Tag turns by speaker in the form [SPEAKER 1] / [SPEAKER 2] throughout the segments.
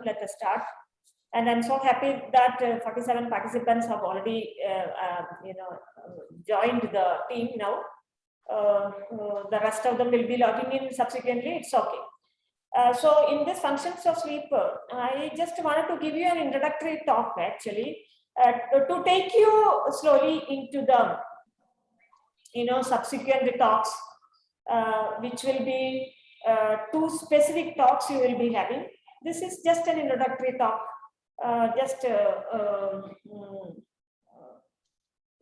[SPEAKER 1] Let us start. And I'm so happy that 47 participants have already, joined the team now. The rest of them will be logging in subsequently. It's okay. So in this functions of sleep, I just wanted to give you an introductory talk actually to take you slowly into the subsequent talks, which will be 2 specific talks you will be having. This is just an introductory talk,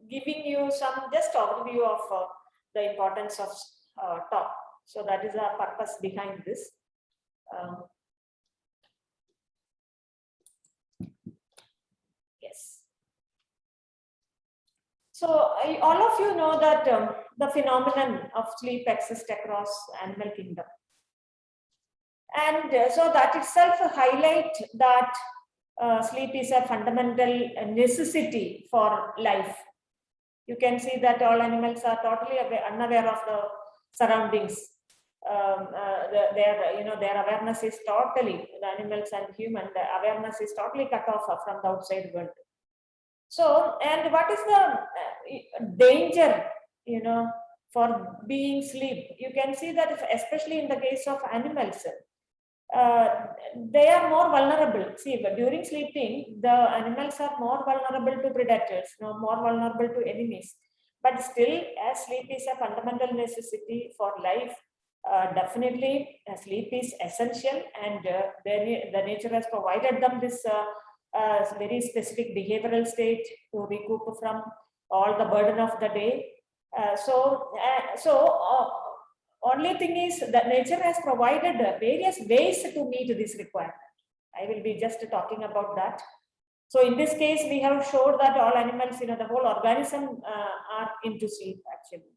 [SPEAKER 1] giving you some just overview of the importance of talk. So that is our purpose behind this. Yes. So all of you know that the phenomenon of sleep exists across animal kingdom. And so that itself highlights that sleep is a fundamental necessity for life. You can see that all animals are totally unaware of the surroundings. Their awareness is totally, the animals and human, the awareness is totally cut off from the outside world. So, and what is the danger, for being sleep? You can see that especially in the case of animals, they are more vulnerable. See, during sleeping, the animals are more vulnerable to predators, more vulnerable to enemies. But still, as sleep is a fundamental necessity for life, definitely sleep is essential, and the nature has provided them this very specific behavioral state to recoup from all the burden of the day. Only thing is that nature has provided various ways to meet this requirement. I will be just talking about that. So in this case, we have showed that all animals, the whole organism are into sleep actually.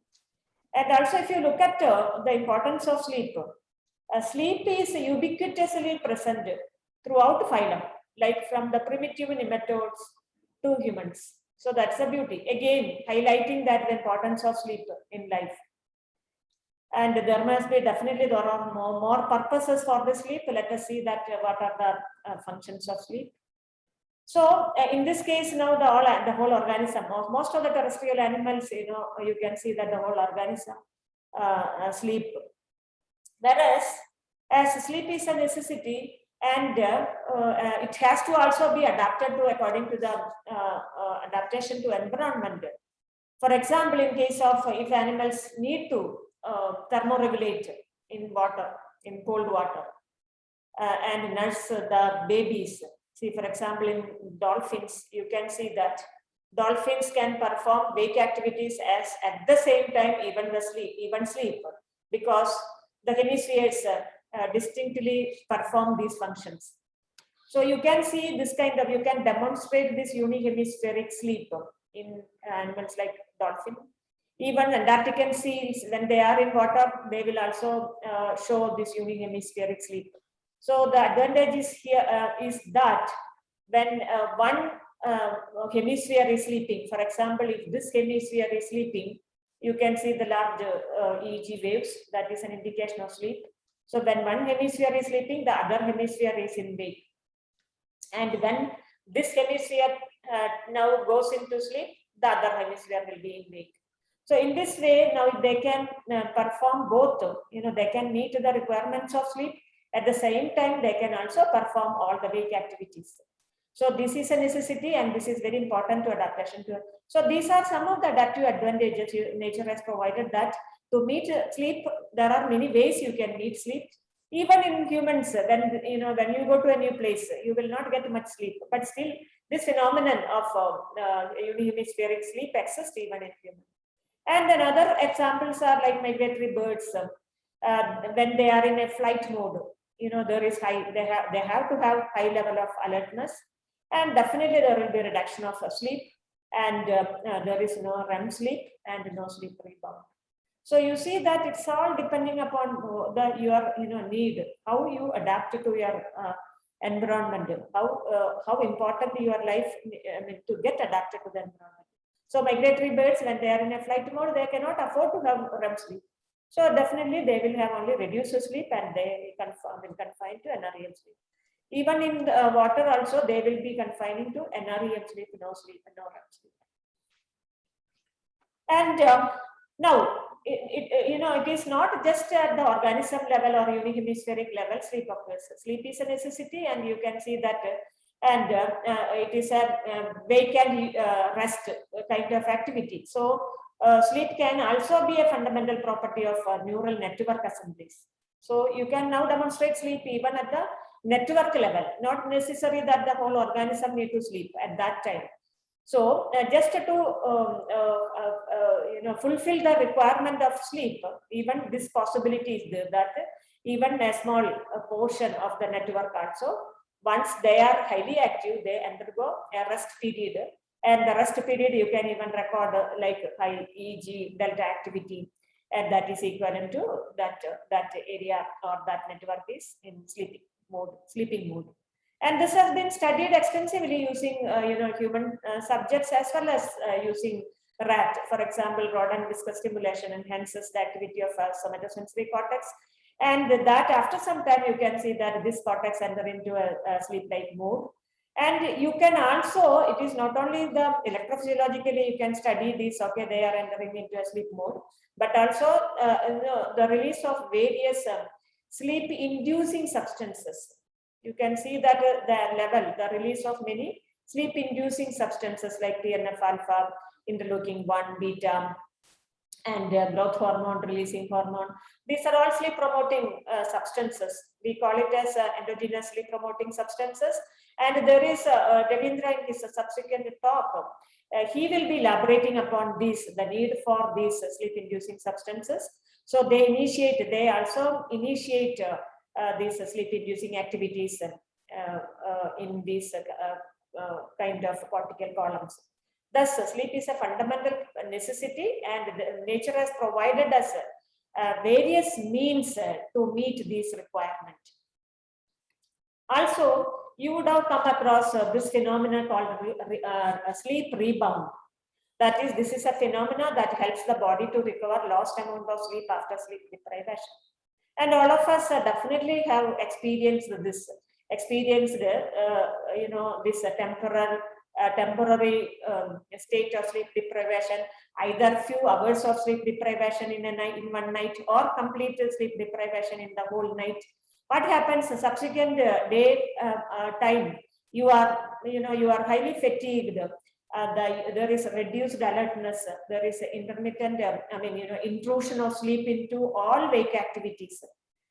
[SPEAKER 1] And also if you look at the importance of sleep, sleep is ubiquitously present throughout phylum, like from the primitive nematodes to humans. So that's the beauty. Again, highlighting that the importance of sleep in life. And there must be there are more purposes for the sleep. Let us see that what are the functions of sleep. So in this case, now the whole organism, most of the terrestrial animals, you can see that the whole organism sleep. Whereas as sleep is a necessity, and it has to also be adapted to according to the adaptation to environment. For example, in case of if animals need to thermoregulate in water, in cold water, and nurse the babies. See, for example, in dolphins, you can see that dolphins can perform wake activities as at the same time even sleep, because the hemispheres distinctly perform these functions. So you can see this you can demonstrate this unihemispheric sleep in animals like dolphin. Even Antarctican seals, when they are in water, they will also show this unihemispheric sleep. So the advantage is here is that when one hemisphere is sleeping, for example, if this hemisphere is sleeping, you can see the large EEG waves. That is an indication of sleep. So when one hemisphere is sleeping, the other hemisphere is in wake. And when this hemisphere now goes into sleep, the other hemisphere will be in wake. So in this way, now they can perform both, they can meet the requirements of sleep. At the same time, they can also perform all the wake activities. So this is a necessity, and this is very important to adaptation to. So these are some of the adaptive advantages nature has provided, that to meet sleep, there are many ways you can meet sleep. Even in humans, when you go to a new place, you will not get much sleep, but still this phenomenon of unihemispheric sleep exists even in humans. And then other examples are like migratory birds. When they are in a flight mode, there is they have to have high level of alertness, and definitely there will be a reduction of sleep, and there is no REM sleep and no sleep rebound. So you see that it's all depending upon your need, how you adapt to your environment, how important your life to get adapted to the environment. So migratory birds, when they are in a flight mode, they cannot afford to have REM sleep. So definitely they will have only reduced sleep, and they will confine to NREM sleep. Even in water also, they will be confining to NREM sleep, no sleep, no REM sleep. And now, it is not just at the organism level or unihemispheric level sleep occurs. Sleep is a necessity, and you can see that, and it is a wake and rest kind of activity. So, sleep can also be a fundamental property of neural network assemblies. So, you can now demonstrate sleep even at the network level, not necessary that the whole organism need to sleep at that time. So just to fulfill the requirement of sleep, even this possibility is there that even a small portion of the network also, once they are highly active, they undergo a rest period, and the rest period you can even record like high EEG delta activity, and that is equivalent to that area or that network is in sleeping mode. And this has been studied extensively using human subjects as well as using rat. For example, rodent viscous stimulation enhances the activity of somatosensory cortex, and that after some time you can see that this cortex enter into a sleep-like mode. And you can also, it is not only the electrophysiologically you can study this, okay, they are entering into a sleep mode, but also the release of various sleep-inducing substances. You can see that the release of many sleep-inducing substances like TNF-alpha, interleukin-1, beta, and growth hormone, releasing hormone. These are all sleep-promoting substances. We call it as endogenous sleep-promoting substances. And there is Devendra in his subsequent talk. He will be elaborating upon this, the need for these sleep-inducing substances. So they also initiate these sleep-inducing activities in these kind of cortical columns. Thus, sleep is a fundamental necessity, and nature has provided us various means to meet these requirements. Also, you would have come across this phenomenon called sleep rebound. That is, this is a phenomenon that helps the body to recover lost amount of sleep after sleep deprivation. And all of us definitely have experienced this, this temporary state of sleep deprivation, either few hours of sleep deprivation in one night, or complete sleep deprivation in the whole night. What happens the subsequent day time? You are highly fatigued. There is reduced alertness. There is intermittent, intrusion of sleep into all wake activities.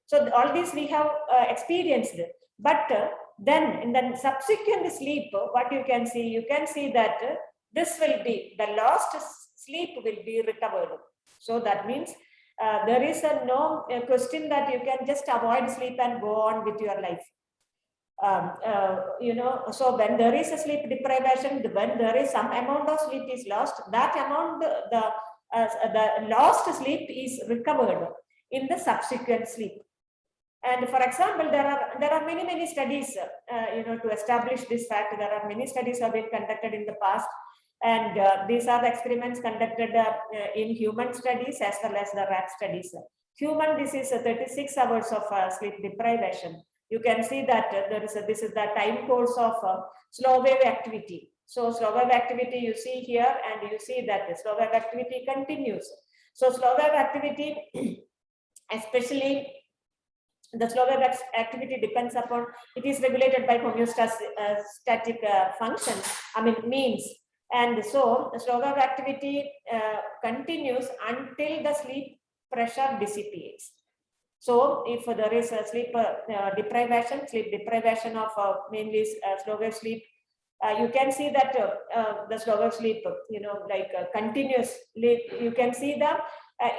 [SPEAKER 1] So all these we have experienced. But then in the subsequent sleep, what you can see that this will be, the lost sleep will be recovered. So that means there is no question that you can just avoid sleep and go on with your life. So when there is a sleep deprivation, when there is some amount of sleep is lost, that amount, the lost sleep is recovered in the subsequent sleep. And for example, there are many studies, to establish this fact. There are many studies have been conducted in the past, and these are the experiments conducted in human studies as well as the rat studies. Human, this is 36 hours of sleep deprivation. You can see that this is the time course of slow wave activity. So slow wave activity you see here, and you see that the slow wave activity continues. So slow wave activity, especially the slow wave activity, depends upon, it is regulated by homeostatic functions, means. And so the slow wave activity continues until the sleep pressure dissipates. So if there is a sleep deprivation of mainly slow wave sleep, you can see that the slow wave sleep, continuously, you can see the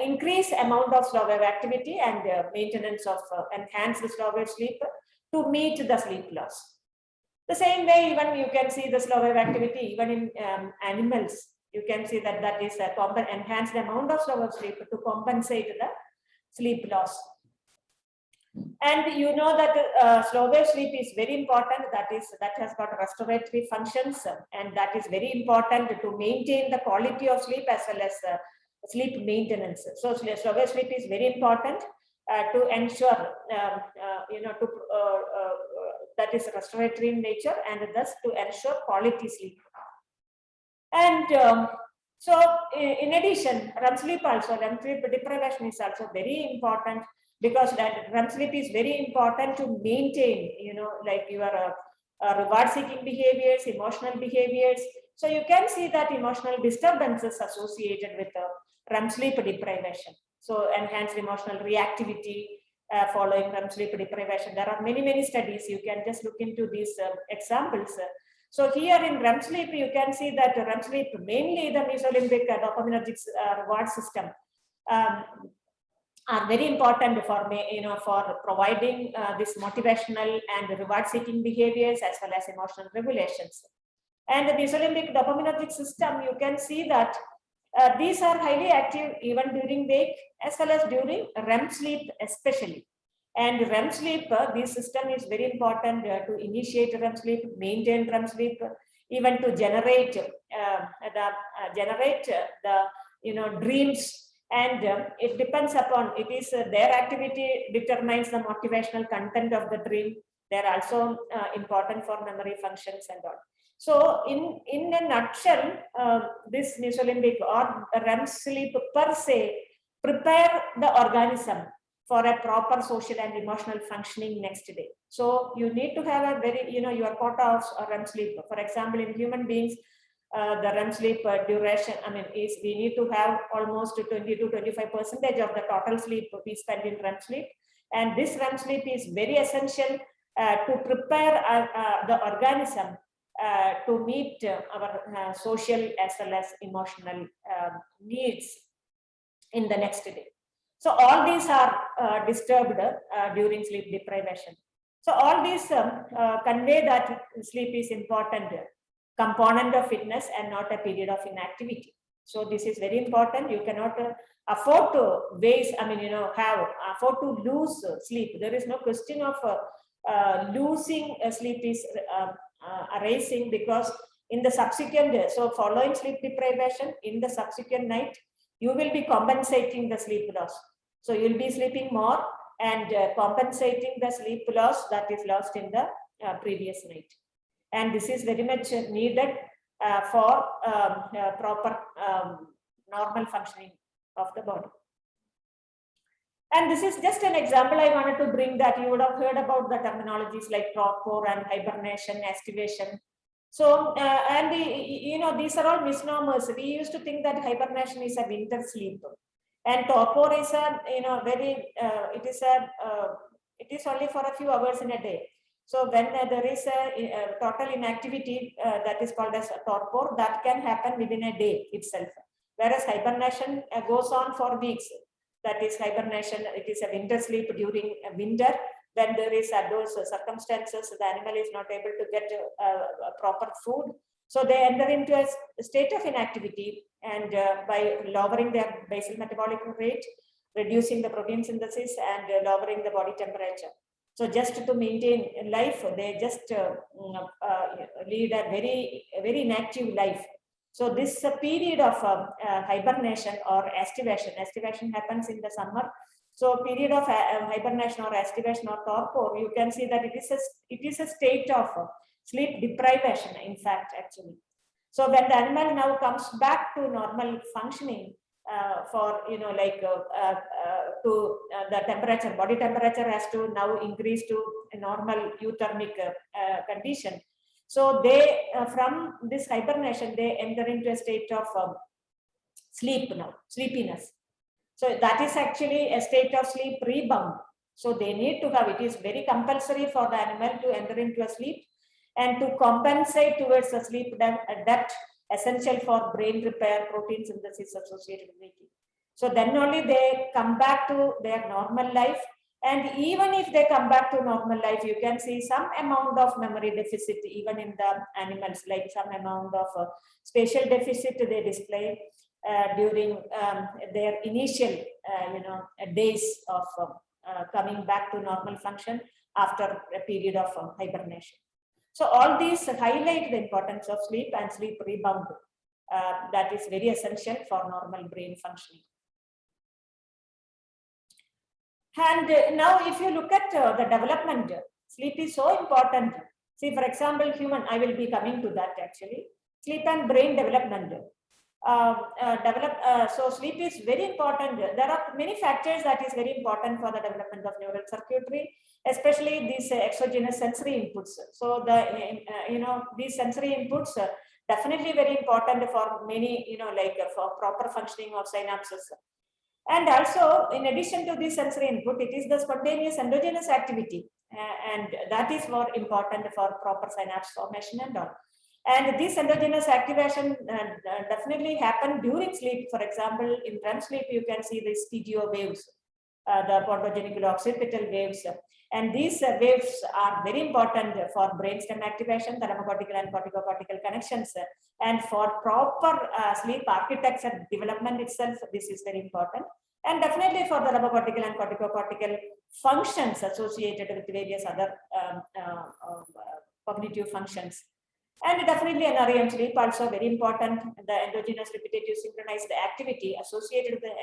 [SPEAKER 1] increased amount of slow wave activity and maintenance of enhanced slow wave sleep to meet the sleep loss. The same way, even you can see the slow wave activity even in animals. You can see that is a enhanced amount of slow wave sleep to compensate the sleep loss. And you know that slow wave sleep is very important. That has got restorative functions, and that is very important to maintain the quality of sleep as well as sleep maintenance. So slow wave sleep is very important to ensure, that is restorative in nature, and thus to ensure quality sleep. And so in addition, REM sleep deprivation is also very important, because that REM sleep is very important to maintain, like your reward-seeking behaviors, emotional behaviors. So you can see that emotional disturbances associated with REM sleep deprivation. So enhanced emotional reactivity following REM sleep deprivation. There are many studies. You can just look into these examples. So here in REM sleep, you can see that REM sleep, mainly the mesolimbic dopaminergic reward system, are very important for me, for providing this motivational and reward-seeking behaviors as well as emotional regulations. And the mesolimbic dopaminergic system, you can see that these are highly active even during wake as well as during REM sleep, especially. And REM sleep, this system is very important to initiate REM sleep, maintain REM sleep, even to generate the dreams. And it depends upon, it is their activity determines the motivational content of the dream. They're also important for memory functions and all. So in a nutshell, this mesolimbic or REM sleep per se prepare the organism for a proper social and emotional functioning next day. So you need to have a very, your quota of REM sleep. For example, in human beings, the REM sleep duration, is we need to have almost 20 to 25% of the total sleep we spend in REM sleep. And this REM sleep is very essential to prepare the organism to meet our social as well as emotional needs in the next day. So all these are disturbed during sleep deprivation. So all these convey that sleep is important component of fitness and not a period of inactivity. So this is very important. You cannot afford to waste, afford to lose sleep. There is no question of losing sleep is arising, because in the subsequent, so following sleep deprivation, in the subsequent night, you will be compensating the sleep loss. So you'll be sleeping more and compensating the sleep loss that is lost in the previous night. And this is very much needed for proper normal functioning of the body. And this is just an example I wanted to bring, that you would have heard about the terminologies like torpor and hibernation, activation. So, these are all misnomers. We used to think that hibernation is a winter sleep, and torpor is a, it is only for a few hours in a day. So when there is a total inactivity that is called as a torpor, that can happen within a day itself. Whereas hibernation goes on for weeks. That is hibernation. It is a winter sleep during winter, when there is adverse circumstances, the animal is not able to get proper food. So they enter into a state of inactivity, and by lowering their basal metabolic rate, reducing the protein synthesis, and lowering the body temperature. So just to maintain life, they just lead a very inactive life. So this period of hibernation or estivation happens in the summer. So period of hibernation or estivation or torpor, you can see that it is a state of sleep deprivation, in fact, actually. So when the animal now comes back to normal functioning, the temperature, body temperature has to now increase to a normal euthermic condition. So they, from this hibernation, they enter into a state of sleepiness. So that is actually a state of sleep rebound. So they need to have, it is very compulsory for the animal to enter into a sleep and to compensate towards the sleep depth essential for brain repair, protein synthesis associated with waking. So then only they come back to their normal life. And even if they come back to normal life, you can see some amount of memory deficit even in the animals, like some amount of spatial deficit they display during their initial days of coming back to normal function after a period of hibernation. So all these highlight the importance of sleep and sleep rebound that is very essential for normal brain functioning. And now if you look at the development Sleep is so important. See, for example, human, I will be coming to that actually. Sleep and brain development. So sleep is very important. There are many factors that is very important for the development of neural circuitry, especially these exogenous sensory inputs. So these sensory inputs definitely very important for many, for proper functioning of synapses. And also, in addition to this sensory input, it is the spontaneous endogenous activity, and that is more important for proper synapse formation and all. And this endogenous activation definitely happen during sleep. For example, in REM sleep, you can see these PGO waves, the pontogenic occipital waves. And these waves are very important for brainstem activation, thalamocortical and corticocortical connections. And for proper sleep architecture development itself, this is very important. And definitely for the thalamocortical and corticocortical functions associated with various other cognitive functions. And definitely NREM sleep also very important. The endogenous repetitive synchronized activity associated with the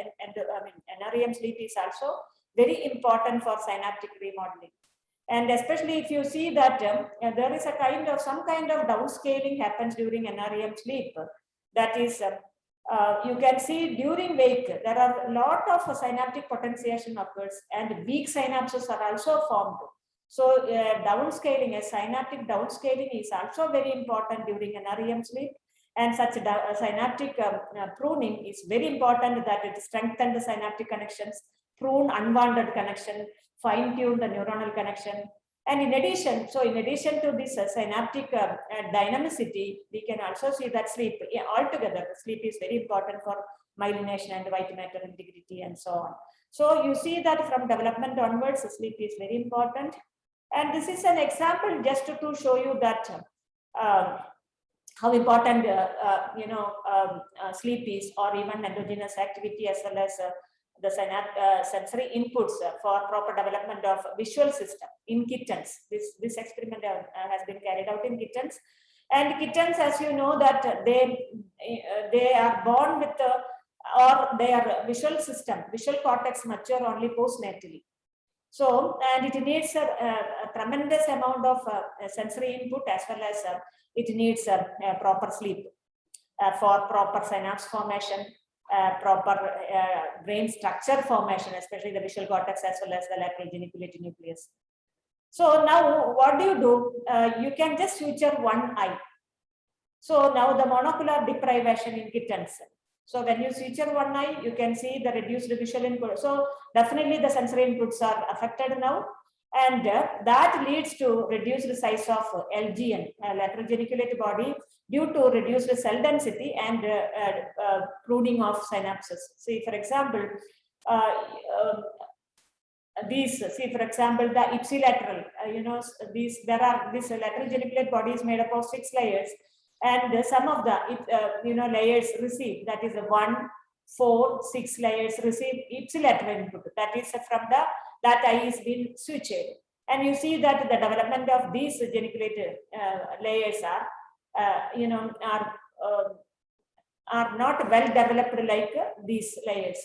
[SPEAKER 1] NREM sleep is also very important for synaptic remodeling. And especially if you see that there is some kind of downscaling happens during NREM sleep. That is, you can see during wake, there are a lot of synaptic potentiation occurs and weak synapses are also formed. So downscaling, a synaptic downscaling is also very important during NREM sleep, and such synaptic pruning is very important, that it strengthens the synaptic connections, prune unwanted connection, fine tune the neuronal connection. And in addition to this synaptic dynamicity, we can also see that sleep altogether, sleep is very important for myelination and white matter integrity and so on. So you see that from development onwards, sleep is very important. And this is an example just to show you that how important sleep is, or even endogenous activity, as well as the sensory inputs for proper development of visual system in kittens. This experiment has been carried out in kittens, and kittens, as you know, that they are born with or their visual cortex mature only postnatally. So, and it needs a tremendous amount of sensory input, as well as it needs proper sleep for proper synapse formation, proper brain structure formation, especially the visual cortex as well as the lateral geniculate nucleus. So now what do? You can just suture one eye. So now the monocular deprivation in kittens. So when you suture one eye, you can see the reduced visual input. So definitely the sensory inputs are affected now, and that leads to reduced size of LGN, lateral geniculate body, due to reduced cell density and pruning of synapses. See, for example, the ipsilateral, this lateral geniculate body is made up of 6 layers. And some of the layers receive, that is 1, 4, 6 layers receive ipsilateral input. That is from that eye is being sutured, and you see that the development of these geniculate layers are not well developed like these layers.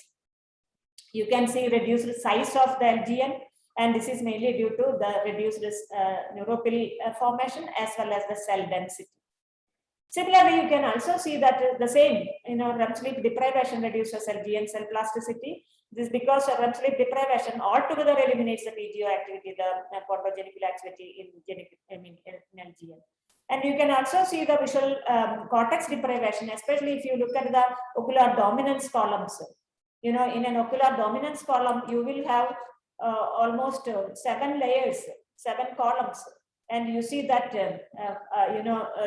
[SPEAKER 1] You can see reduced size of the LGN, and this is mainly due to the reduced neuropil formation as well as the cell density. Similarly, you can also see that the same, REM sleep deprivation reduces LGN cell plasticity. This is because REM sleep deprivation altogether eliminates the PGO activity, the pontogenic activity in LGN. And you can also see the visual cortex deprivation, especially if you look at the ocular dominance columns. In an ocular dominance column, you will have almost 7 layers, 7 columns. And you see that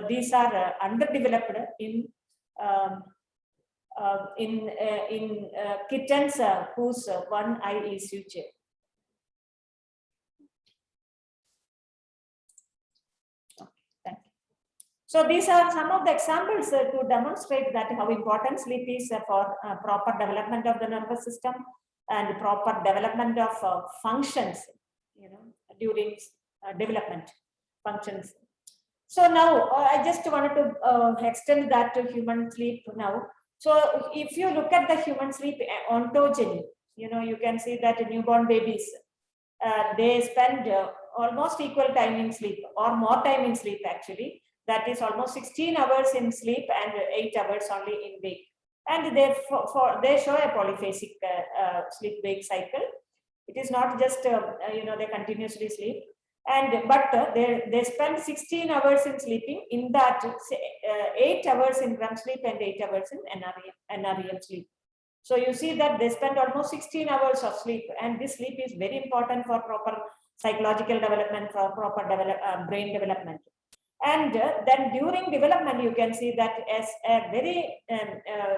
[SPEAKER 1] these are underdeveloped in kittens whose one eye is sutured. Thank you. So these are some of the examples to demonstrate that how important sleep is for proper development of the nervous system and proper development of functions, during development functions. So now I just wanted to extend that to human sleep now. So if you look at the human sleep ontogeny, you can see that newborn babies, they spend almost equal time in sleep or more time in sleep actually. That is almost 16 hours in sleep and 8 hours only in wake. And they show a polyphasic sleep-wake cycle. It is not just, they continuously sleep. But they spend 16 hours in sleeping. In that, 8 hours in REM sleep and 8 hours in NREM sleep. So you see that they spend almost 16 hours of sleep, and this sleep is very important for proper psychological development, for proper brain development. And then during development, you can see that as a very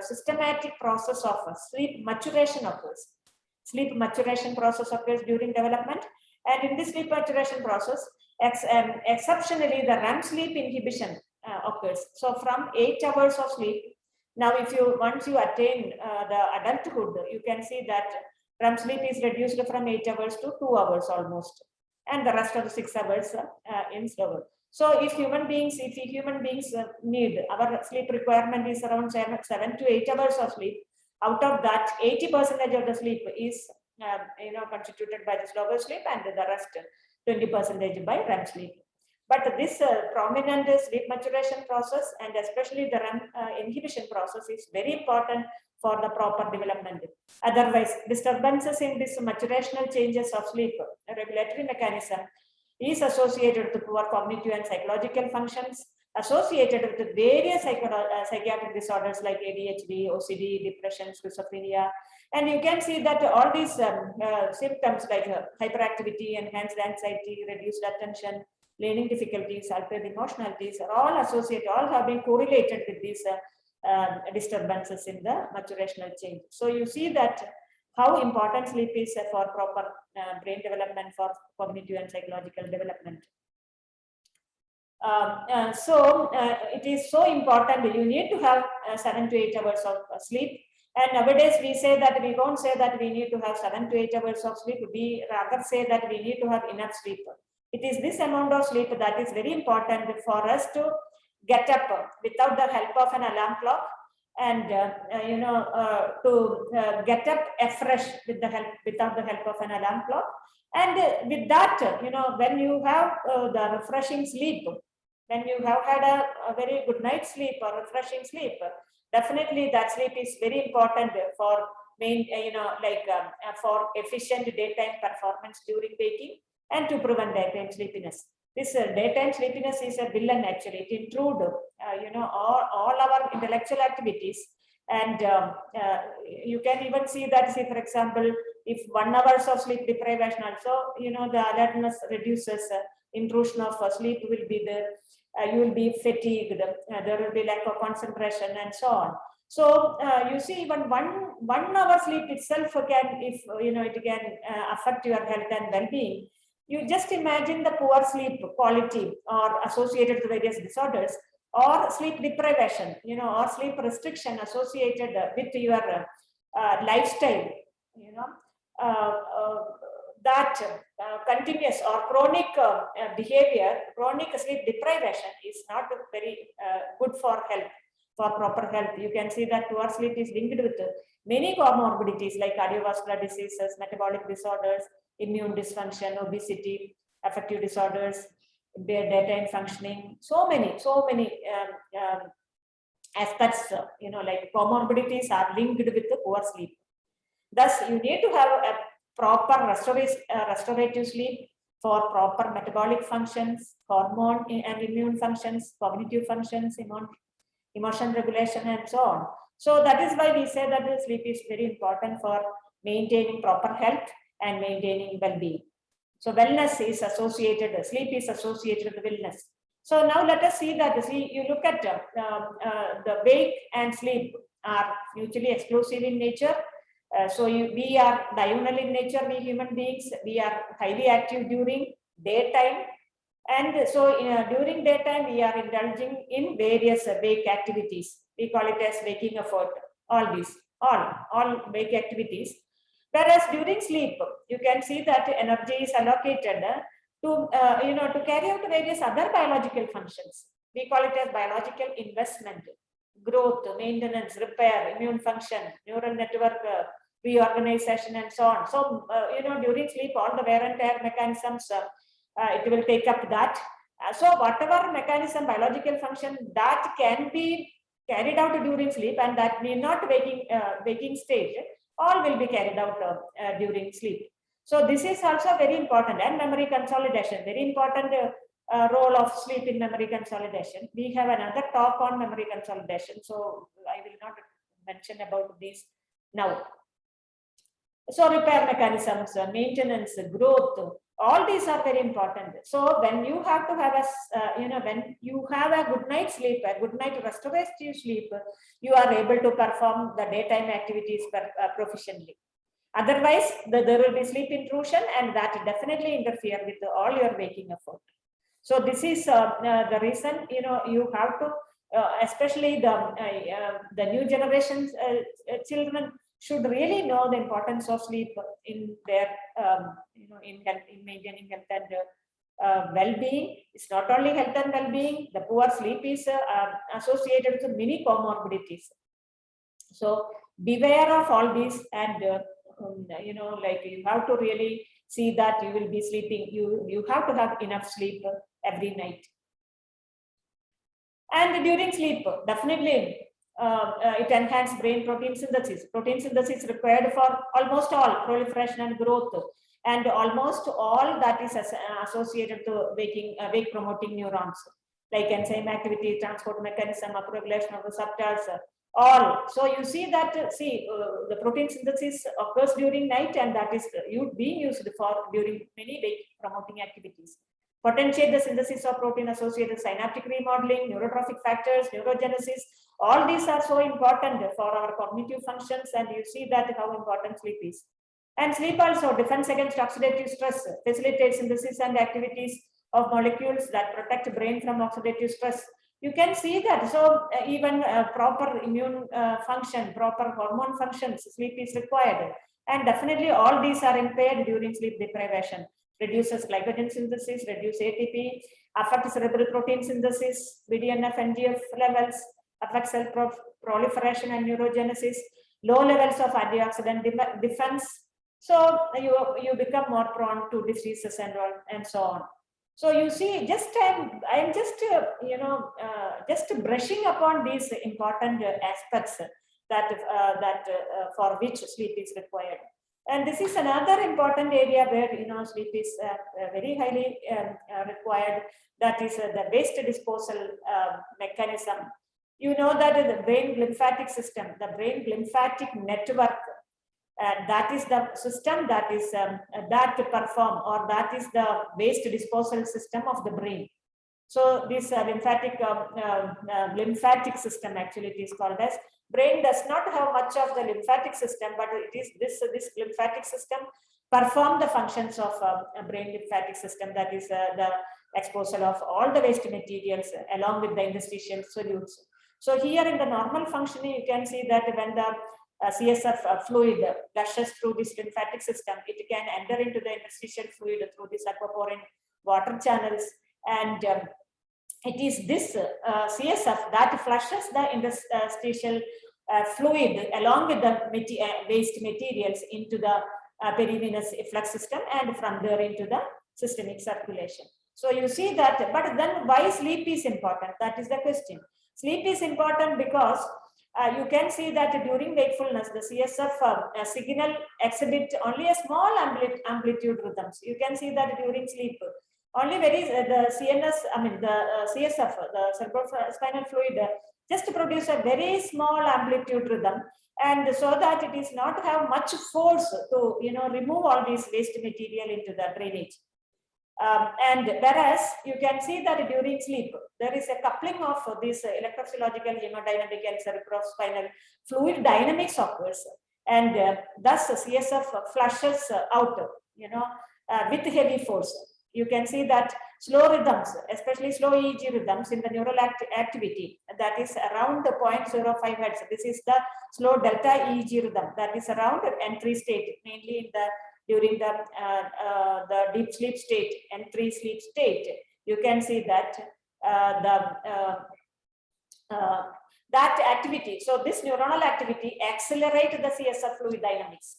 [SPEAKER 1] systematic process of sleep maturation occurs. Sleep maturation process occurs during development. And in this sleep maturation process, exceptionally, the REM sleep inhibition occurs. So from 8 hours of sleep, now once you attain the adulthood, you can see that REM sleep is reduced from 8 hours to 2 hours almost. And the rest of the 6 hours in slower. So if human beings need, our sleep requirement is around 7 to 8 hours of sleep. Out of that, 80% of the sleep is constituted by the slower sleep, and the rest 20% by REM sleep. But this prominent sleep maturation process, and especially the REM inhibition process, is very important for the proper development. Otherwise, disturbances in this maturational changes of sleep regulatory mechanism is associated with poor cognitive and psychological functions, associated with various psychiatric disorders like ADHD, OCD, depression, schizophrenia. And you can see that all these symptoms like hyperactivity, enhanced anxiety, reduced attention, learning difficulties, altered emotionalities are all associated, all have been correlated with these disturbances in the maturational change. So you see that how important sleep is for proper brain development, for cognitive and psychological development. It is so important. You need to have 7 to 8 hours of sleep. And nowadays we say that we don't say that we need to have 7 to 8 hours of sleep. We rather say that we need to have enough sleep. It is this amount of sleep that is very important for us to get up without the help of an alarm clock, and to get up afresh without the help of an alarm clock. And with that, when you have the refreshing sleep, when you have had a very good night's sleep or refreshing sleep, definitely that sleep is very important for for efficient daytime performance during waking and to prevent daytime sleepiness. This daytime sleepiness is a villain actually. It intrudes, all our intellectual activities. And you can even see that, say, for example, if 1 hour of sleep deprivation also, the alertness reduces, intrusion of sleep will be there. You will be fatigued, there will be lack of concentration and so on. So you see, even one hour sleep itself can, it can affect your health and well-being. You just imagine the poor sleep quality or associated with various disorders, or sleep deprivation, or sleep restriction associated with your lifestyle, that continuous or chronic behavior, chronic sleep deprivation is not very good for health, for proper health. You can see that poor sleep is linked with many comorbidities like cardiovascular diseases, metabolic disorders, immune dysfunction, obesity, affective disorders, daytime functioning, so many aspects, like comorbidities are linked with the poor sleep. Thus, you need to have a proper restorative sleep for proper metabolic functions, hormone and immune functions, cognitive functions, emotion regulation, and so on. So that is why we say that the sleep is very important for maintaining proper health and maintaining well-being. So wellness is associated, sleep is associated with wellness. So now let us see that, you look at the wake and sleep are mutually exclusive in nature. We are diurnal in nature, we human beings. We are highly active during daytime. And so during daytime, we are indulging in various wake activities. We call it as waking effort, all wake activities. Whereas during sleep, you can see that energy is allocated to carry out various other biological functions. We call it as biological investment, growth, maintenance, repair, immune function, neural network reorganization, and so on. So, during sleep, all the wear and tear mechanisms it will take up that. So whatever mechanism, biological function that can be carried out during sleep and that need not waking stage, all will be carried out during sleep. So this is also very important, and memory consolidation, very important role of sleep in memory consolidation. We have another talk on memory consolidation, so I will not mention about this now. So repair mechanisms, maintenance, growth, all these are very important. So when you have to have a, when you have a good night sleep, a good night restorative sleep, you are able to perform the daytime activities proficiently. Otherwise, there will be sleep intrusion, and that will definitely interfere with all your waking effort. So this is the reason, you have to, especially the new generations children should really know the importance of sleep in their, in maintaining health and well-being. It's not only health and well-being. The poor sleep is associated with many comorbidities. So beware of all these, and like you have to really see that you will be sleeping. You have to have enough sleep every night. And during sleep, definitely it enhances brain protein synthesis. Protein synthesis required for almost all proliferation and growth, and almost all that is associated to wake promoting neurons, like enzyme activity, transport mechanism, upregulation of receptors, all. So you see that, the protein synthesis occurs during night, and that is being used for during many wake promoting activities. Potentiate the synthesis of protein associated synaptic remodeling, neurotrophic factors, neurogenesis. All these are so important for our cognitive functions, and you see that how important sleep is. And sleep also defends against oxidative stress, facilitates synthesis and activities of molecules that protect the brain from oxidative stress. You can see that. So even proper immune function, proper hormone functions, sleep is required. And definitely all these are impaired during sleep deprivation. Reduces glycogen synthesis, reduce ATP, affects cerebral protein synthesis, BDNF, NGF levels, affects cell proliferation and neurogenesis, low levels of antioxidant defense. So you become more prone to diseases and so on. So you see, I'm just just brushing upon these important aspects that for which sleep is required. And this is another important area where sleep is very highly required. That is the waste disposal mechanism. You know that the brain lymphatic system, the brain lymphatic network, that is the system that is that perform, or that is the waste disposal system of the brain. So this lymphatic system, actually it is called as. Brain does not have much of the lymphatic system, but it is this lymphatic system perform the functions of brain lymphatic system, that is the exposure of all the waste materials along with the interstitial solutes. So here in the normal functioning, you can see that when the CSF fluid gushes through this lymphatic system, it can enter into the interstitial fluid through this aquaporin water channels, and it is this CSF that flushes the interstitial fluid along with the waste materials into the perivenous efflux system, and from there into the systemic circulation. So you see that, but then why sleep is important? That is the question. Sleep is important because you can see that during wakefulness, the CSF signal exhibit only a small amplitude rhythms. You can see that during sleep, only the CNS, the CSF, the cerebrospinal fluid, just produce a very small amplitude rhythm, and so that it is not have much force to remove all these waste material into the drainage. And whereas you can see that during sleep, there is a coupling of this electrophysiological, hemodynamic, and cerebrospinal fluid dynamics occurs, and thus CSF flushes out, with heavy force. You can see that slow rhythms, especially slow EEG rhythms in the neural activity, that is around the 0.05 Hz. This is the slow delta EEG rhythm that is around entry state, mainly during the deep sleep state, entry sleep state. You can see that that activity. So this neuronal activity accelerate the CSF fluid dynamics,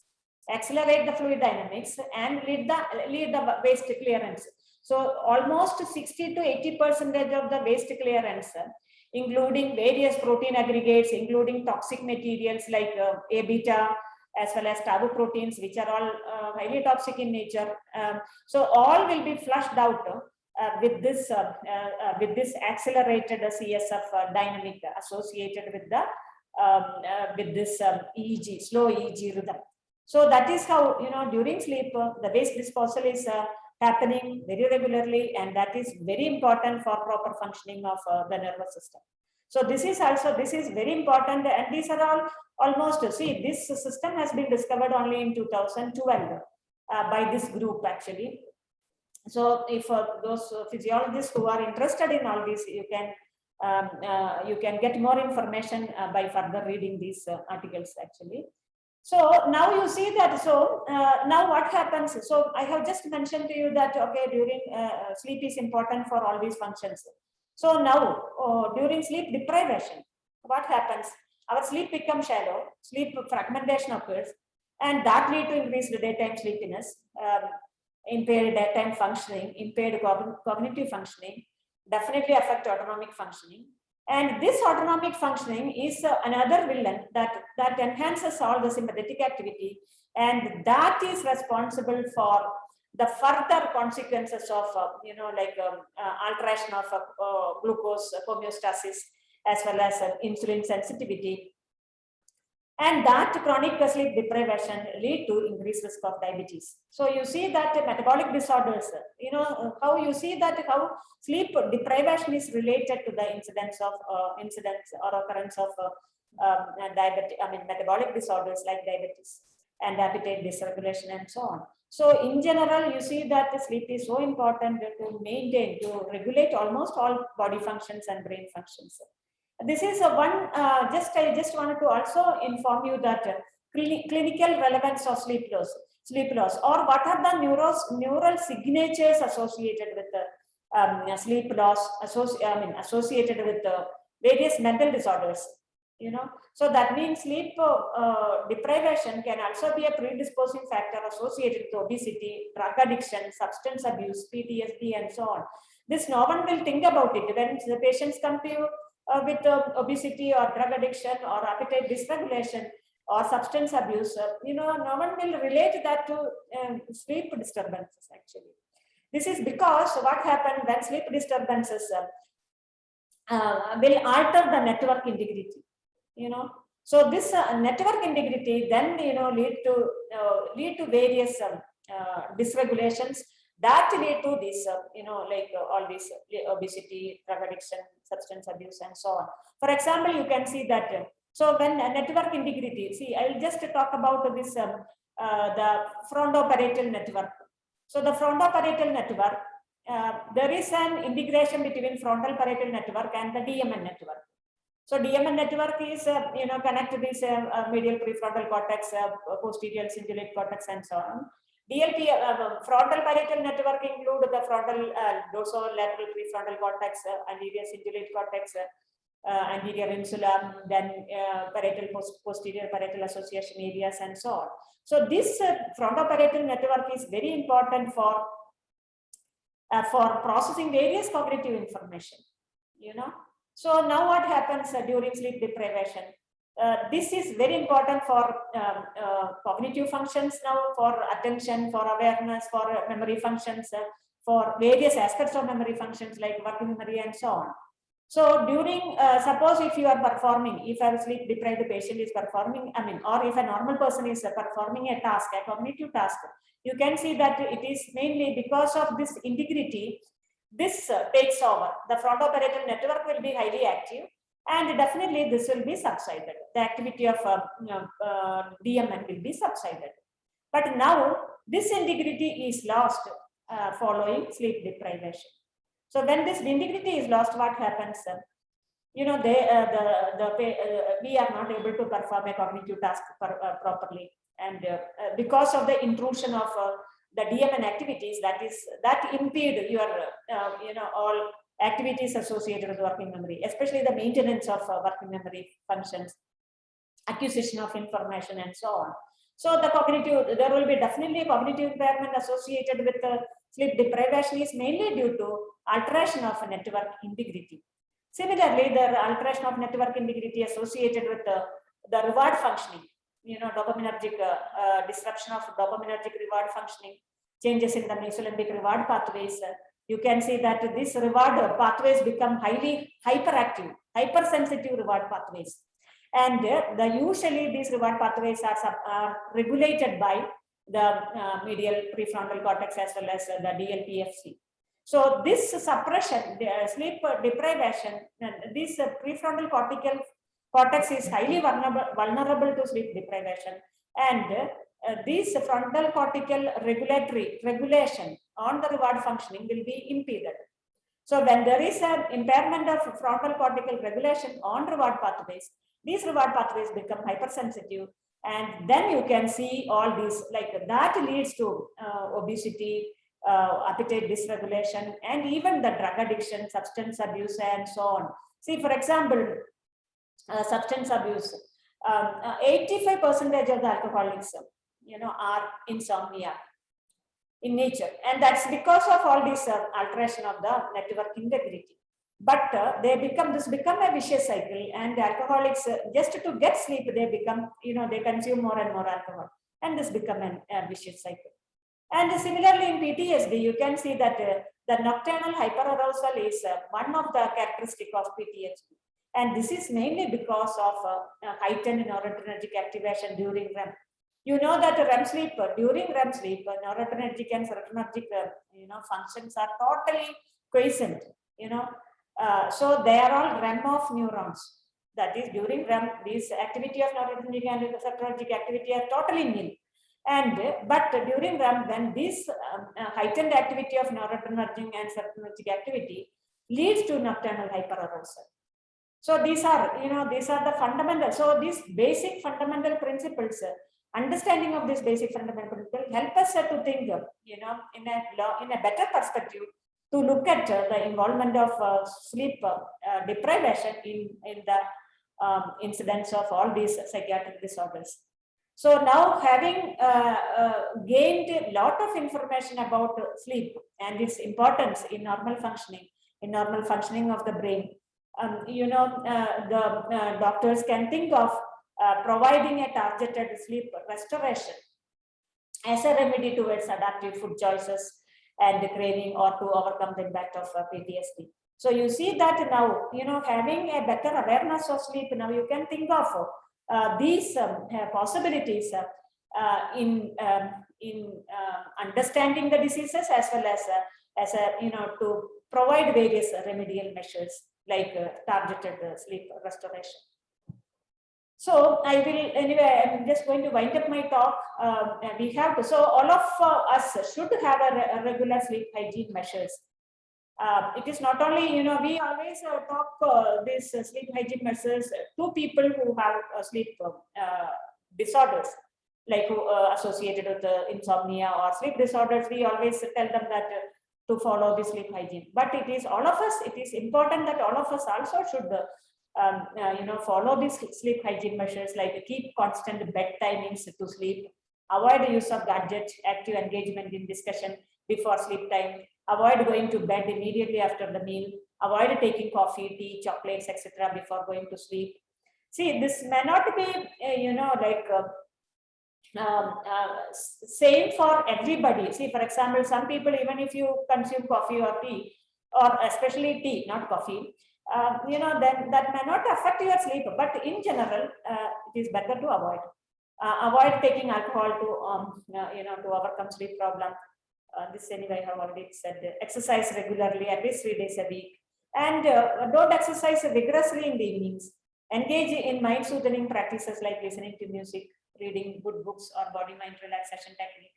[SPEAKER 1] accelerate the fluid dynamics, and lead the waste clearance. So almost 60 to 80% of the waste clearance, including various protein aggregates, including toxic materials like A beta, as well as tau proteins, which are all highly toxic in nature. So all will be flushed out with this accelerated CSF dynamic associated with the this EEG, slow EEG rhythm. So that is how, during sleep, the waste disposal is happening very regularly, and that is very important for proper functioning of the nervous system. So this is very important, and these are all almost, see, this system has been discovered only in 2012 by this group actually. So if those physiologists who are interested in all this, you can get more information by further reading these articles actually. So now you see that, so now what happens? So I have just mentioned to you that, okay, during sleep is important for all these functions. So now during sleep deprivation, what happens? Our sleep becomes shallow, sleep fragmentation occurs, and that lead to increased daytime sleepiness, impaired daytime functioning, impaired cognitive functioning, definitely affect autonomic functioning. And this autonomic functioning is another villain that enhances all the sympathetic activity, and that is responsible for the further consequences of, alteration of glucose homeostasis, as well as insulin sensitivity. And that chronic sleep deprivation lead to increased risk of diabetes. So you see that metabolic disorders, how you see that how sleep deprivation is related to the incidence or occurrence of metabolic disorders like diabetes and appetite dysregulation and so on. So in general, you see that sleep is so important to regulate almost all body functions and brain functions. This is I just wanted to also inform you that clinical relevance of sleep loss, or what are the neural signatures associated with sleep loss, associated with various mental disorders. So that means sleep deprivation can also be a predisposing factor associated with obesity, drug addiction, substance abuse, PTSD, and so on. This no one will think about it when the patients come to you with obesity or drug addiction or appetite dysregulation or substance abuse. No one will relate that to sleep disturbances actually. This is because what happened when sleep disturbances will alter the network integrity. So this network integrity then lead to various dysregulations that lead to this all this obesity, drug addiction, substance abuse, and so on. For example, you can see that so when network integrity, see, I'll just talk about this the frontoparietal network. So the frontoparietal network, there is an integration between frontal parietal network and the DMN network. So DMN network is connect to this medial prefrontal cortex, posterior cingulate cortex, and so on. DLP frontal parietal network include the frontal dorsolateral prefrontal cortex, anterior cingulate cortex, anterior insula, then parietal posterior parietal association areas, and so on. So this frontoparietal network is very important for processing various cognitive information. So now what happens during sleep deprivation? This is very important for cognitive functions now, for attention, for awareness, for memory functions, for various aspects of memory functions like working memory and so on. So during, suppose if you are performing, if a sleep deprived patient is performing, or if a normal person is performing a task, a cognitive task, you can see that it is mainly because of this integrity. This takes over. The frontoparietal network will be highly active, and definitely this will be subsided. The activity of DMN will be subsided. But now this integrity is lost following sleep deprivation. So when this integrity is lost, what happens? We are not able to perform a cognitive task properly, and because of the intrusion of the DMN activities, that impede your all activities associated with working memory, especially the maintenance of working memory functions, acquisition of information, and so on. So the cognitive, there will be definitely a cognitive impairment associated with sleep deprivation is mainly due to alteration of network integrity. Similarly, the alteration of network integrity associated with the reward functioning, dopaminergic disruption of dopaminergic reward functioning, changes in the mesolimbic reward pathways. You can see that these reward pathways become highly hyperactive, hypersensitive reward pathways. And usually these reward pathways are regulated by the medial prefrontal cortex as well as the DLPFC. So this suppression, sleep deprivation, this prefrontal cortex is highly vulnerable to sleep deprivation, and this frontal cortical regulation on the reward functioning will be impeded. So when there is an impairment of frontal cortical regulation on reward pathways, these reward pathways become hypersensitive, and then you can see all these, like that leads to obesity, appetite dysregulation, and even the drug addiction, substance abuse, and so on. See, for example, substance abuse, 85% of the alcoholics, are insomnia in nature, and that's because of all this alteration of the network integrity. But this become a vicious cycle, and the alcoholics, just to get sleep, they become, they consume more and more alcohol, and this become a vicious cycle. And similarly in PTSD, you can see that the nocturnal hyperarousal is one of the characteristic of PTSD. And this is mainly because of heightened noradrenergic activation during REM. You know that REM sleep, during REM sleep, noradrenergic and serotonergic functions are totally quiescent, so they are all REM of neurons. That is, during REM, this activity of noradrenergic and serotonergic activity are totally nil. But during REM, when this heightened activity of noradrenergic and serotonergic activity leads to nocturnal hyperarousal. So these are the fundamental. So these basic fundamental principles, understanding of this basic fundamental principle help us to think, in a better perspective, to look at the involvement of sleep deprivation in the incidence of all these psychiatric disorders. So now, having gained a lot of information about sleep and its importance in normal functioning of the brain, the doctors can think of providing a targeted sleep restoration as a remedy towards adaptive food choices and craving, or to overcome the impact of PTSD. So you see that now, having a better awareness of sleep, now you can think of these possibilities in understanding the diseases, as well as to provide various remedial measures like targeted sleep restoration. So I will, anyway, I'm just going to wind up my talk. We have to, so all of us should have a regular sleep hygiene measures. It is not only, we always talk these sleep hygiene measures to people who have sleep disorders, like associated with insomnia or sleep disorders. We always tell them that to follow the sleep hygiene. But it is all of us, it is important that all of us also should follow these sleep hygiene measures, like keep constant bed timings to sleep, avoid the use of gadgets, active engagement in discussion before sleep time, avoid going to bed immediately after the meal, avoid taking coffee, tea, chocolates, etc. before going to sleep. See, this may not be, same for everybody. See, for example, some people, even if you consume coffee or tea, or especially tea, not coffee, then that may not affect your sleep. But in general, it is better to avoid. Avoid taking alcohol to overcome sleep problem. This anyway I have already said. Exercise regularly, at least 3 days a week, and don't exercise vigorously in the evenings. Engage in mind soothing practices like listening to music, reading good books, or body mind relaxation technique.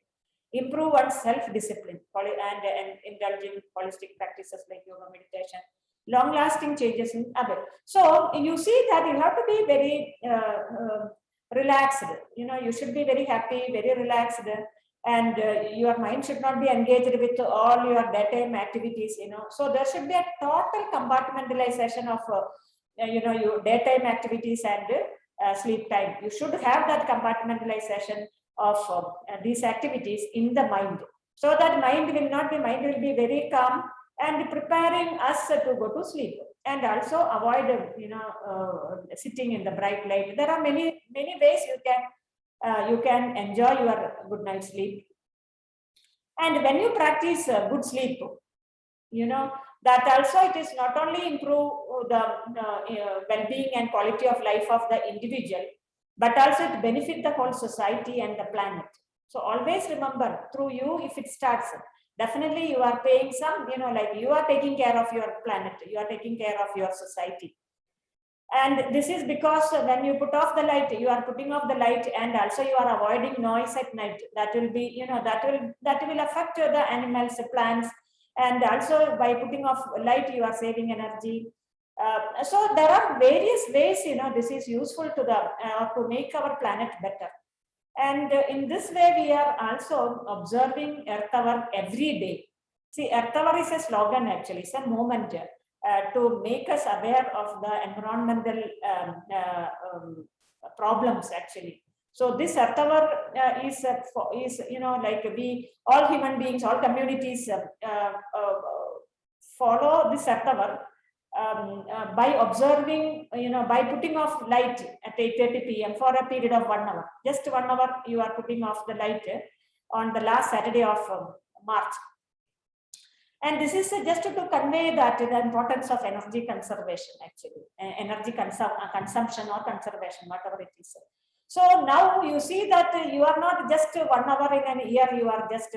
[SPEAKER 1] Improve one's self-discipline and indulge in holistic practices like yoga, meditation. Long-lasting changes in habit. So you see that you have to be very relaxed. You should be very happy, very relaxed, and your mind should not be engaged with all your daytime activities. So there should be a total compartmentalization of your daytime activities and sleep time. You should have that compartmentalization of these activities in the mind. So that mind will be very calm and preparing us to go to sleep. And also avoid, sitting in the bright light. There are many ways you can enjoy your good night sleep. And when you practice good sleep, that also it is not only improve the well-being and quality of life of the individual, but also it benefit the whole society and the planet. So always remember, through you, if it starts, definitely you are paying some, like you are taking care of your planet, you are taking care of your society. And this is because when you put off the light, you are putting off the light, and also you are avoiding noise at night. That will be, that will affect the animals, the plants, and also by putting off light, you are saving energy. So there are various ways, this is useful to make our planet better. And in this way, we are also observing Earth Hour every day. See, Earth Hour is a slogan actually, it's a movement to make us aware of the environmental problems actually. So this Earth Hour is like we, all human beings, all communities follow this Earth Hour by observing, by putting off light at 8:30 p.m. for a period of 1 hour. Just 1 hour you are putting off the light on the last Saturday of March. And this is just to convey that the importance of energy conservation, actually, energy consumption or conservation, whatever it is. So now you see that you are not just 1 hour in a year, you are just,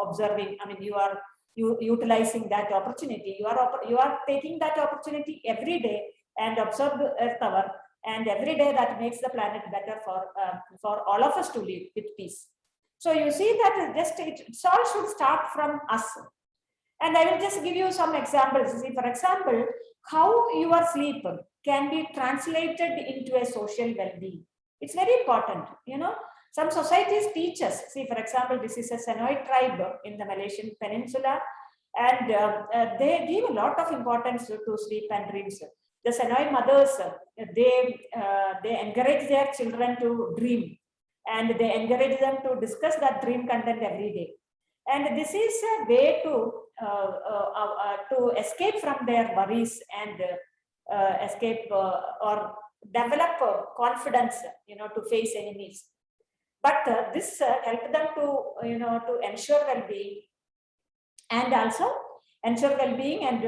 [SPEAKER 1] observing, I mean, you are utilizing that opportunity. You are taking that opportunity every day and observe the Earth Hour, and every day that makes the planet better for all of us to live with peace. So you see that it all should start from us. And I will just give you some examples. See, for example, how your sleep can be translated into a social well-being. It's very important, Some societies teach us. See, for example, this is a Senoi tribe in the Malaysian Peninsula, and they give a lot of importance to sleep and dreams. The Senoi mothers, they encourage their children to dream, and they encourage them to discuss that dream content every day. And this is a way to escape from their worries and escape or develop confidence, to face enemies. But this helped them to ensure well-being, and also ensure well-being and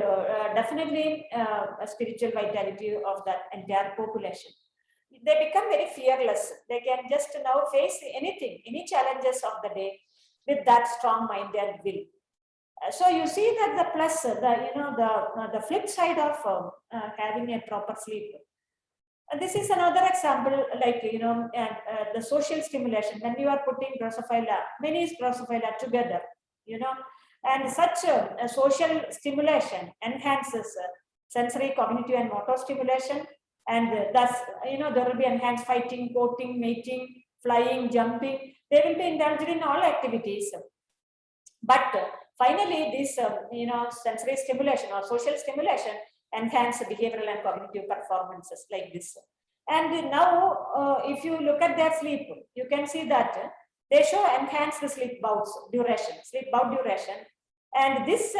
[SPEAKER 1] definitely a spiritual vitality of that entire population. They become very fearless. They can just now face anything, any challenges of the day, with that strong mind and will. So you see that the plus, the flip side of having a proper sleep. And this is another example, like, the social stimulation. When you are putting Drosophila, many Drosophila together, and such a social stimulation enhances sensory, cognitive, and motor stimulation. And thus, there will be enhanced fighting, courting, mating, flying, jumping. They will be indulged in all activities. But finally, this, sensory stimulation or social stimulation enhance behavioral and cognitive performances like this. And now, if you look at their sleep, you can see that they show enhanced sleep bouts duration, sleep bout duration. And this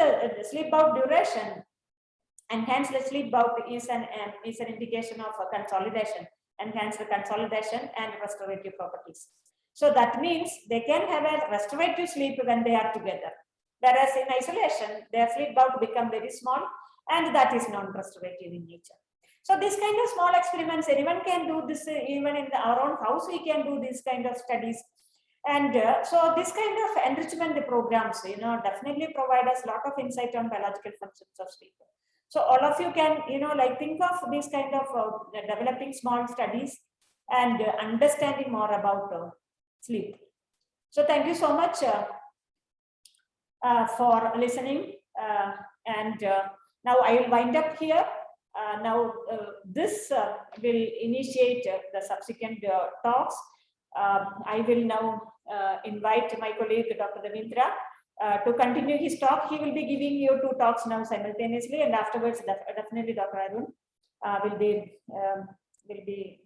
[SPEAKER 1] sleep bout duration, enhanced sleep bout is an indication of consolidation, enhanced consolidation and restorative properties. So that means they can have a restorative sleep when they are together. Whereas in isolation, their sleep bout become very small, and that is non-restorative in nature. So this kind of small experiments, anyone can do this. Even in our own house, we can do these kind of studies. And so this kind of enrichment programs, definitely provide us a lot of insight on biological functions of sleep. So all of you can, think of this kind of developing small studies and understanding more about sleep. So thank you so much for listening. And now I will wind up here. Now this will initiate the subsequent talks. I will now invite my colleague, Dr. Ravindra, to continue his talk. He will be giving you 2 talks now simultaneously, and afterwards, definitely Dr. Arun will be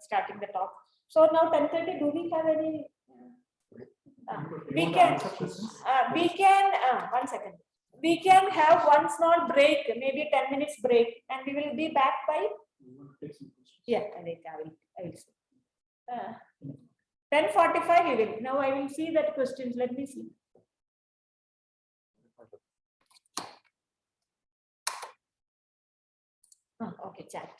[SPEAKER 1] starting the talk. So now 10:30. Do we have any? We can 1 second. We can have one small break, maybe 10 minutes break, and we will be back by. Yeah, I will see. 10:45 we will. Now I will see that questions. Let me see. Okay, chat.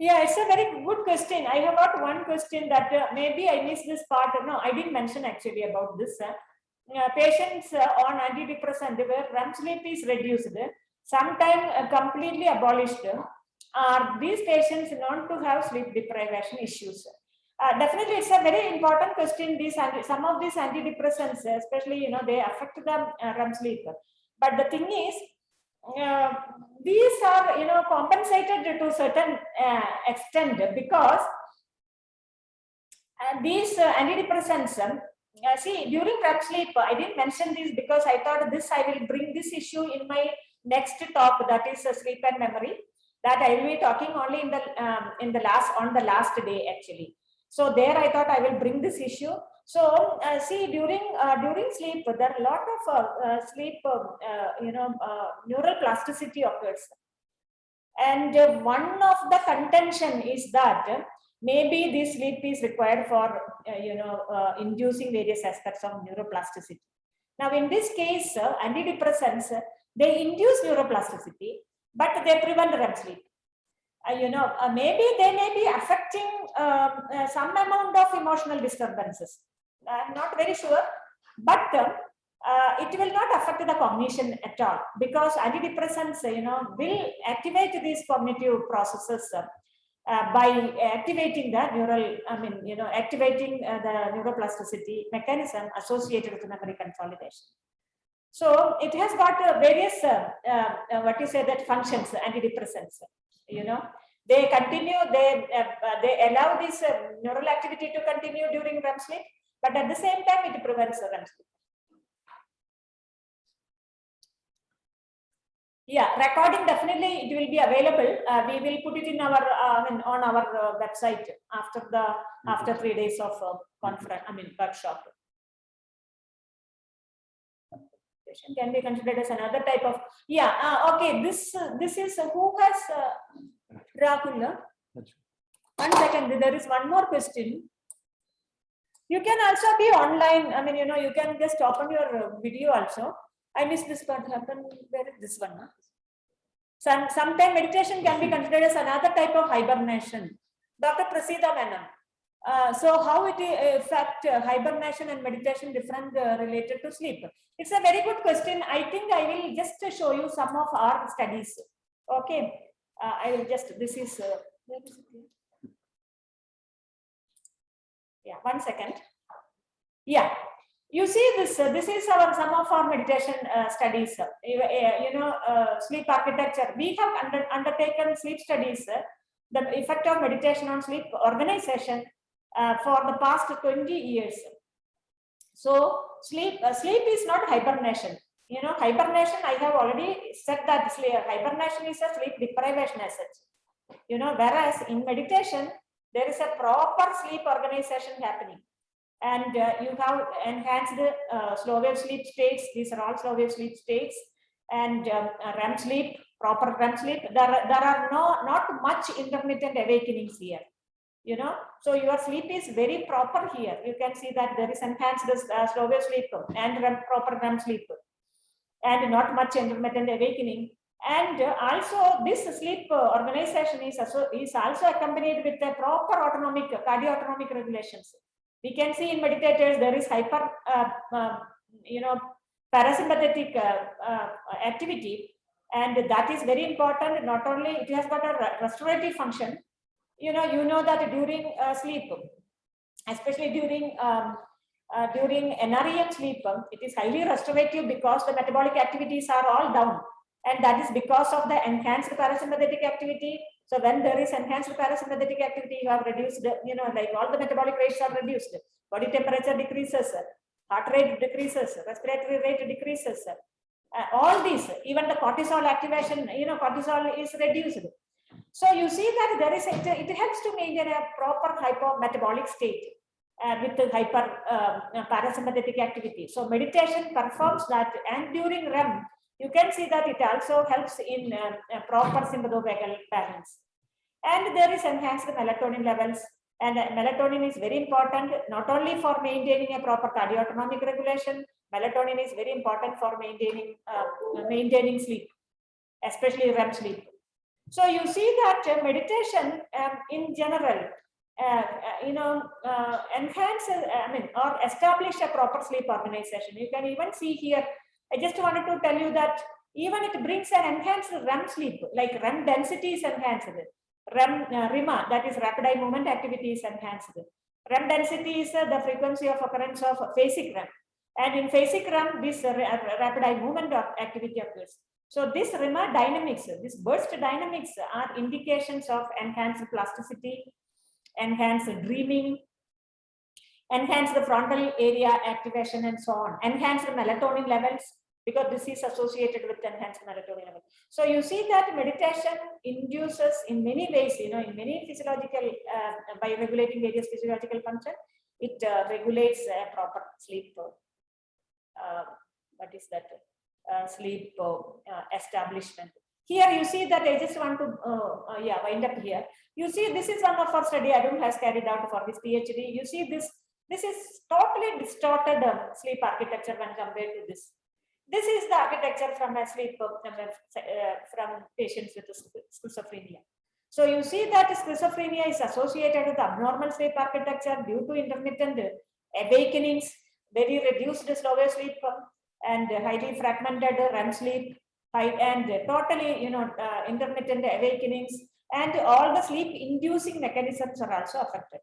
[SPEAKER 1] Yeah, it's a very good question. I have got one question that maybe I missed this part. No, I didn't mention actually about this. Patients on antidepressant where REM sleep is reduced, sometimes completely abolished. Are these patients known to have sleep deprivation issues? Definitely, it's a very important question. Some of these antidepressants, especially, they affect the REM sleep. But the thing is, these are compensated to a certain extent because these antidepressants see during REM sleep. I didn't mention this because I thought this I will bring this issue in my next talk, that is sleep and memory, that I will be talking only in the last day actually. So there I thought I will bring this issue. So see, during sleep, there are a lot of sleep, neural plasticity occurs, and one of the contention is that maybe this sleep is required for inducing various aspects of neuroplasticity. Now, in this case, antidepressants they induce neuroplasticity, but they prevent REM sleep. Maybe they may be affecting some amount of emotional disturbances. I'm not very sure, but it will not affect the cognition at all, because antidepressants, will activate these cognitive processes by activating the activating the neuroplasticity mechanism associated with memory consolidation. So it has got various that functions, antidepressants. They continue, they allow this neural activity to continue during REM sleep, but at the same time it prevents REM sleep. Yeah, recording definitely it will be available. We will put it in our on our website after 3 days of conference. Workshop. Can be considered as another type of okay. This is who has Rahul. 1 second. There is one more question. You can also be online. You can just open your video also. I missed this part. Happened. Where is this one? Sometimes meditation can be considered as another type of hibernation. Dr. Prasida Menon. So how it affect hibernation and meditation different related to sleep? It's a very good question. I think I will just show you some of our studies. Okay. I will just, this is, where is it? Yeah, 1 second. Yeah. You see this, this is some of our meditation studies, sleep architecture. We have undertaken sleep studies, the effect of meditation on sleep organization for the past 20 years. So sleep is not hibernation. Hibernation, I have already said that hibernation is a sleep deprivation as such. Whereas in meditation, there is a proper sleep organization happening. And you have enhanced slow wave sleep states. These are all slow wave sleep states, and REM sleep, proper REM sleep. There are not much intermittent awakenings here. So your sleep is very proper here. You can see that there is enhanced slow wave sleep and proper REM sleep, and not much intermittent awakening. And also this sleep organization is also accompanied with a proper cardio-autonomic regulations. We can see in meditators there is hyper, parasympathetic activity, and that is very important. Not only it has got a restorative function. You know that during sleep, especially during NREM sleep, it is highly restorative because the metabolic activities are all down, and that is because of the enhanced parasympathetic activity. So when there is enhanced parasympathetic activity, you have reduced, like all the metabolic rates are reduced, body temperature decreases, heart rate decreases, respiratory rate decreases. All these, even the cortisol activation, cortisol is reduced. So you see that there is it helps to maintain a proper hypometabolic state with the hyper parasympathetic activity. So meditation performs that, and during REM, you can see that it also helps in proper sympathovagal balance. And there is enhanced melatonin levels, and melatonin is very important not only for maintaining a proper cardioautonomic regulation. Melatonin is very important for maintaining sleep, especially REM sleep. So you see that meditation in general, enhances, or establish a proper sleep organization. You can even see here, I just wanted to tell you that even it brings an enhanced REM sleep, like REM density is enhanced. REMA, that is rapid eye movement activity, is enhanced. REM density is the frequency of occurrence of phasic REM. And in phasic REM, this rapid eye movement activity occurs. So this REMA dynamics, this burst dynamics are indications of enhanced plasticity, enhanced dreaming, enhanced the frontal area activation, and so on. Enhanced melatonin levels, because this is associated with enhanced melatonin level. So you see that meditation induces in many ways, in many physiological, by regulating various physiological functions, it regulates proper sleep. What is that? Sleep establishment. Here you see that I just want to wind up here. You see, this is one of our study Arun has carried out for his PhD. You see this is totally distorted sleep architecture when compared to this. This is the architecture from a sleep from patients with schizophrenia. So you see that schizophrenia is associated with abnormal sleep architecture due to intermittent awakenings, very reduced slow wave sleep, and highly fragmented REM sleep, and totally intermittent awakenings, and all the sleep inducing mechanisms are also affected.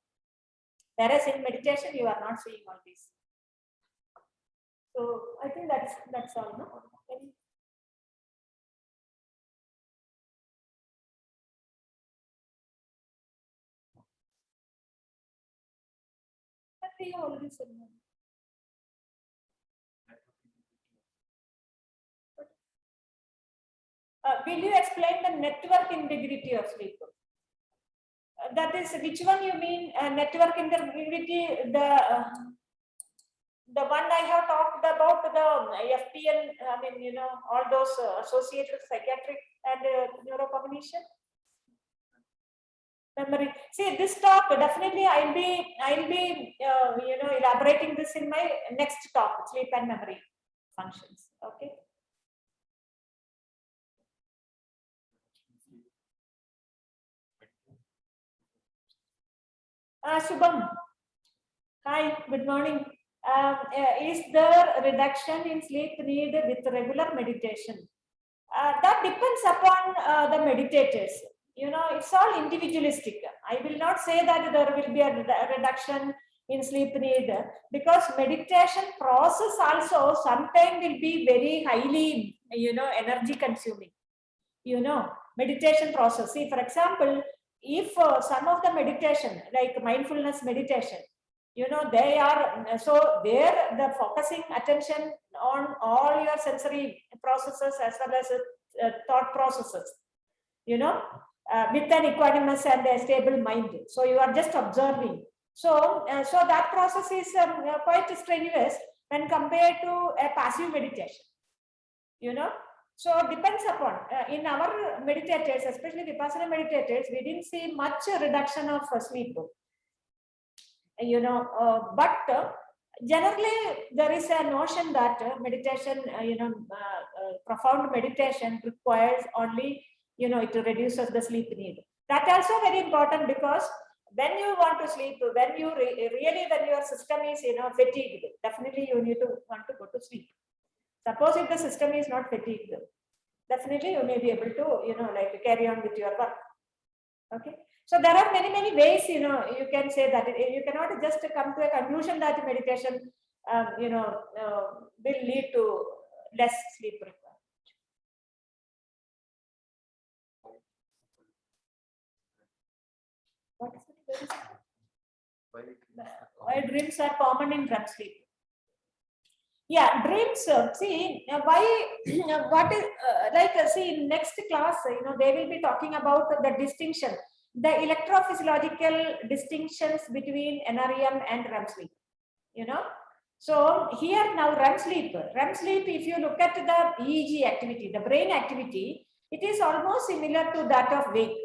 [SPEAKER 1] Whereas in meditation, you are not seeing all these. So I think that's all. No? We have already said no. Will you explain the network integrity of sleep? That is, which one you mean? Network integrity, the one I have talked about, the FPN, all those associated with psychiatric and neurocognition. Memory. See, this talk definitely I'll be elaborating this in my next talk, sleep and memory functions. Okay. Shubham. Hi, good morning. Is there reduction in sleep need with regular meditation? That depends upon the meditators. It's all individualistic. I will not say that there will be a reduction in sleep need, because meditation process also sometimes will be very highly, energy consuming. Meditation process. See, for example, if some of the meditation, like mindfulness meditation, they are, so there the focusing attention on all your sensory processes as well as thought processes, with an equanimous and a stable mind. So you are just observing. So that process is quite strenuous when compared to a passive meditation, So it depends upon, in our meditators, especially Vipassana meditators, we didn't see much reduction of sleep. But generally there is a notion that meditation, profound meditation requires only, it reduces the sleep need. That also very important, because when you want to sleep, when you when your system is, fatigued, definitely you need to want to go to sleep. Suppose if the system is not fatigued, definitely you may be able to, carry on with your work. Okay. So there are many ways, you can say that you cannot just come to a conclusion that meditation, will lead to less sleep requirement. What is it? Why dreams are common in REM sleep? Yeah, dreams. See, why? What is see, in next class, they will be talking about the distinction, the electrophysiological distinctions between NREM and REM sleep. So here now REM sleep. REM sleep, if you look at the EEG activity, the brain activity, it is almost similar to that of wake.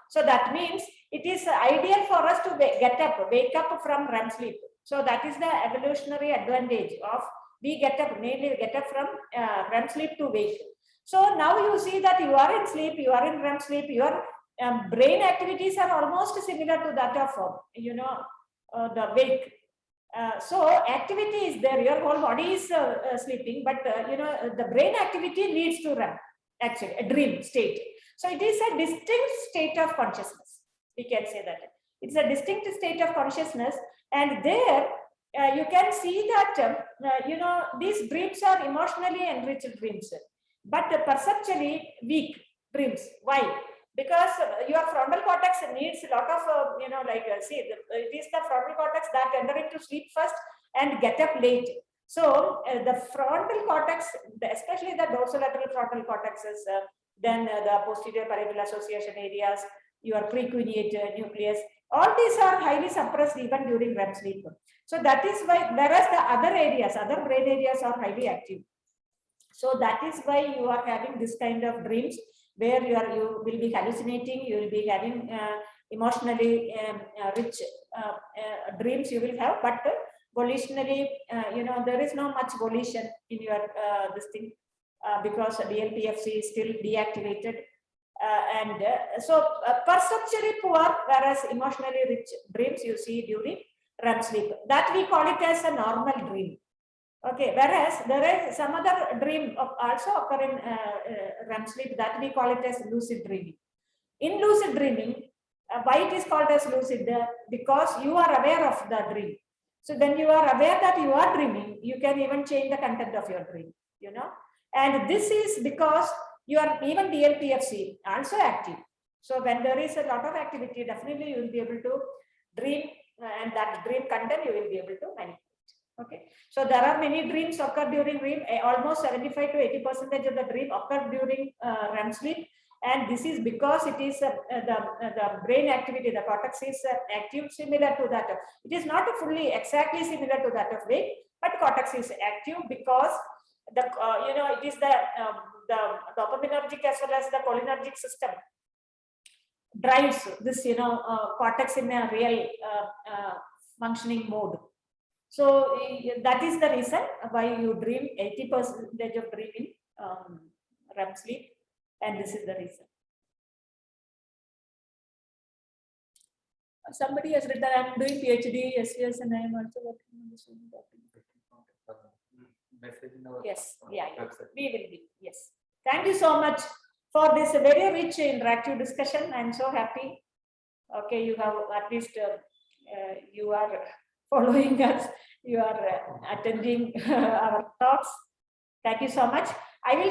[SPEAKER 1] So that means it is ideal for us to wake up from REM sleep. So that is the evolutionary advantage of mainly get up from REM sleep to wake. So now you see that you are in sleep, you are in REM sleep, your brain activities are almost similar to that of the wake. So activity is there, your whole body is sleeping, but the brain activity leads to REM, actually a dream state. So it is a distinct state of consciousness. We can say that it's a distinct state of consciousness, and there you can see that these dreams are emotionally enriched dreams, but perceptually weak dreams. Why? Because your frontal cortex needs a lot of it is the frontal cortex that enter into sleep first and get up late. So the frontal cortex, especially the dorsolateral frontal cortexes, then the posterior parietal association areas, your precuneate nucleus, all these are highly suppressed even during REM sleep. So that is why, whereas the other brain areas are highly active. So that is why you are having this kind of dreams where you will be hallucinating, you will be having emotionally rich dreams you will have, but volitionally, there is no much volition in your this thing because DLPFC is still deactivated. So perceptually poor, whereas emotionally rich dreams you see during REM sleep. That we call it as a normal dream. Okay, whereas there is some other dream also occur in REM sleep that we call it as lucid dreaming. In lucid dreaming, why it is called as lucid? Because you are aware of the dream. So when you are aware that you are dreaming, you can even change the content of your dream, And this is because your even DLPFC also active. So when there is a lot of activity, definitely you will be able to dream, and that dream content you will be able to manipulate. Okay, so there are many dreams occur during dream. Almost 75 to 80% of the dream occur during REM sleep, and this is because it is the brain activity, the cortex is active, similar to that. It is not fully exactly similar to that of wake, but cortex is active because the it is the dopaminergic as well as the cholinergic system drives this cortex in a real functioning mode. So that is the reason why you dream 80% of dream in REM sleep, and this is the reason. Somebody has written, I am doing PhD, yes, and I am also working on this one. Yes, yeah, we will be, yes. Thank you so much for this very rich interactive discussion. I am so happy. Okay, you have at least you are following us, you are attending our talks. Thank you so much. I will